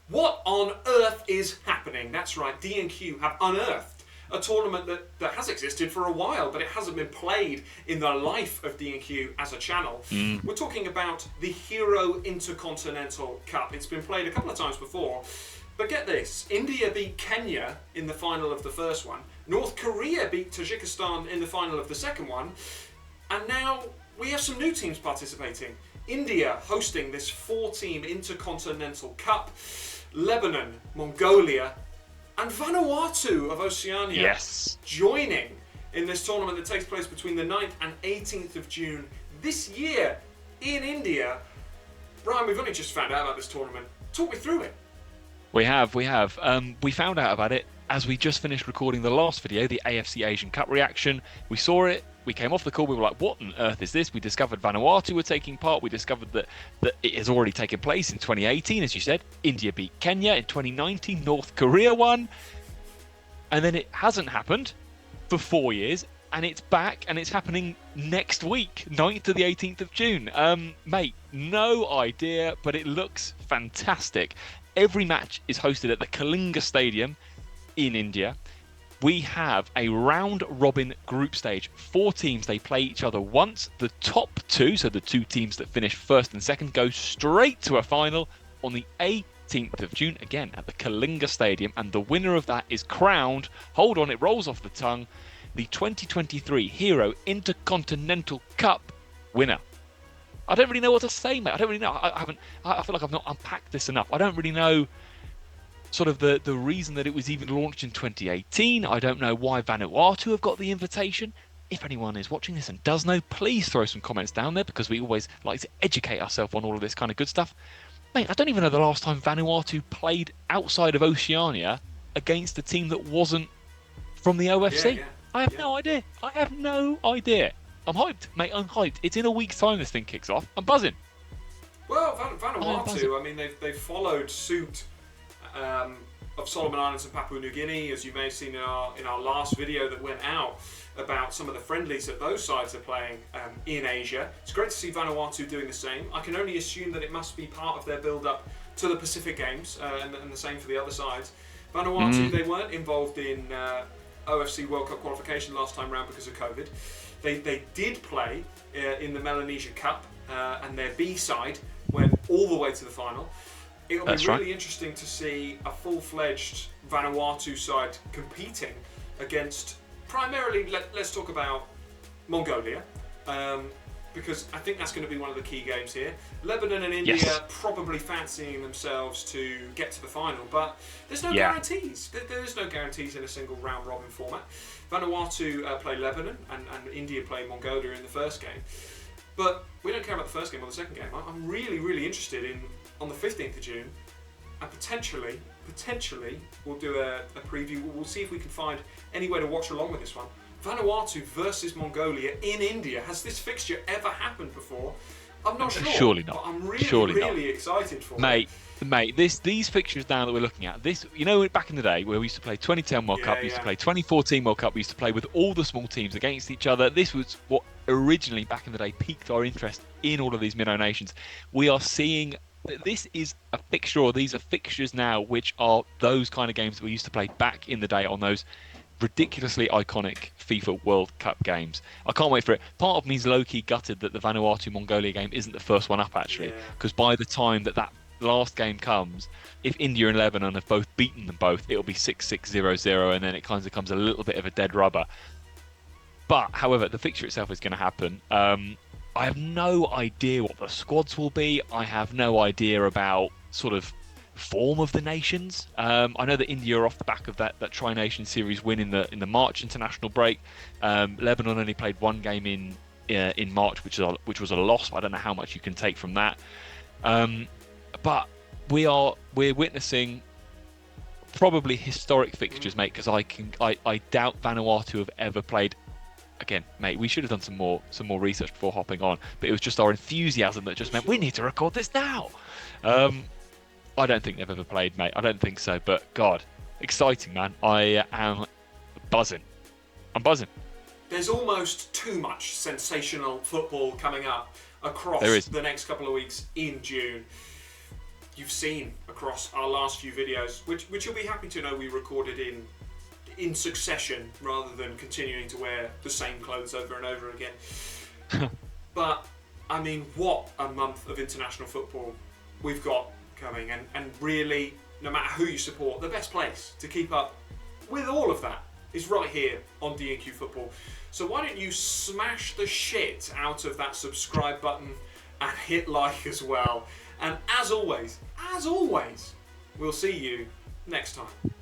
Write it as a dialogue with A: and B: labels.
A: What on earth is happening? That's right, D&Q have unearthed a tournament that has existed for a while, but it hasn't been played in the life of D&Q as a channel. We're talking about the Hero Intercontinental Cup. It's been played a couple of times before, but get this, India beat Kenya in the final of the first one, North Korea beat Tajikistan in the final of the second one, and now we have some new teams participating. India hosting this 4-team Intercontinental Cup, Lebanon, Mongolia, and Vanuatu of Oceania joining in this tournament that takes place between the 9th and 18th of June this year in India. Ryan, we've only just found out about this tournament. Talk me through it.
B: We have. We found out about it as we just finished recording the last video, the AFC Asian Cup reaction. We saw it. We came off the call, we were like, what on earth is this? We discovered Vanuatu were taking part. We discovered that it has already taken place in 2018, as you said. India beat Kenya in 2019. North Korea won. And then it hasn't happened for 4 years. And it's back, and it's happening next week, 9th to the 18th of June. Mate, no idea, but it looks fantastic. Every match is hosted at the Kalinga Stadium in India. We have a round-robin group stage. 4 teams, they play each other once. The top 2, so the 2 teams that finish first and second, go straight to a final on the 18th of June, again, at the Kalinga Stadium. And the winner of that is crowned, hold on, it rolls off the tongue, the 2023 Hero Intercontinental Cup winner. I don't really know what to say, mate. I don't really know. I feel like I've not unpacked this enough. I don't really know sort of the reason that it was even launched in 2018. I don't know why Vanuatu have got the invitation. If anyone is watching this and does know, please throw some comments down there, because we always like to educate ourselves on all of this kind of good stuff. Mate, I don't even know the last time Vanuatu played outside of Oceania against a team that wasn't from the OFC. I have no idea. I have no idea. I'm hyped, mate. I'm hyped. It's in a week's time this thing kicks off. I'm buzzing.
A: Well, Vanuatu, I mean, they've followed suit of Solomon Islands and Papua New Guinea, as you may have seen in our last video that went out about some of the friendlies that those sides are playing in Asia. It's great to see Vanuatu doing the same. I can only assume that it must be part of their build-up to the Pacific Games, and the same for the other sides. Vanuatu, they weren't involved in OFC World Cup qualification last time round because of COVID. They did play in the Melanesia Cup, and their B side went all the way to the final. It'll be really interesting to see a full-fledged Vanuatu side competing against primarily, let's talk about Mongolia, because I think that's going to be one of the key games here. Lebanon and India probably fancying themselves to get to the final, but there's no guarantees. There's no guarantees in a single round-robin format. Vanuatu play Lebanon, and India play Mongolia in the first game. But we don't care about the first game or the second game. I'm really, really interested in, on the 15th of June, and potentially we'll do a preview. We'll see if we can find any way to watch along with this one. Vanuatu versus Mongolia in India. Has this fixture ever happened before? I'm not sure.
B: Surely not.
A: But I'm really excited for it.
B: Mate, these fixtures now that we're looking at, this, you know, back in the day where we used to play 2010 World Cup, we used to play 2014 World Cup, we used to play with all the small teams against each other. This was what originally, back in the day, piqued our interest in all of these minnow nations. We are seeing this is a fixture, or these are fixtures now, which are those kind of games that we used to play back in the day on those ridiculously iconic FIFA World Cup games. I can't wait for it. Part of me is low-key gutted that the Vanuatu-Mongolia game isn't the first one up, actually, because by the time that last game comes, if India and Lebanon have both beaten them both, it'll be 6-6, 0-0, and then it kind of becomes a little bit of a dead rubber. But, however, the fixture itself is going to happen. I have no idea what the squads will be. I have no idea about sort of form of the nations. I know that India are off the back of that Tri-Nation Series win in the March international break. Lebanon only played one game in March, which was a loss. I don't know how much you can take from that. But we're witnessing probably historic fixtures, mate, because I doubt Vanuatu have ever played. Again, mate, we should have done some more research before hopping on, but it was just our enthusiasm that just meant we need to record this now. I don't think they've ever played, mate. I don't think so, but God, exciting, man. I am buzzing. I'm buzzing.
A: There's almost too much sensational football coming up across the next couple of weeks in June. you've seen across our last few videos, which you'll be happy to know we recorded in succession rather than continuing to wear the same clothes over and over again. But I mean, what a month of international football we've got coming, and really, no matter who you support, the best place to keep up with all of that is right here on D&Q Football. So why don't you smash the shit out of that subscribe button and hit like as well. And as always, we'll see you next time.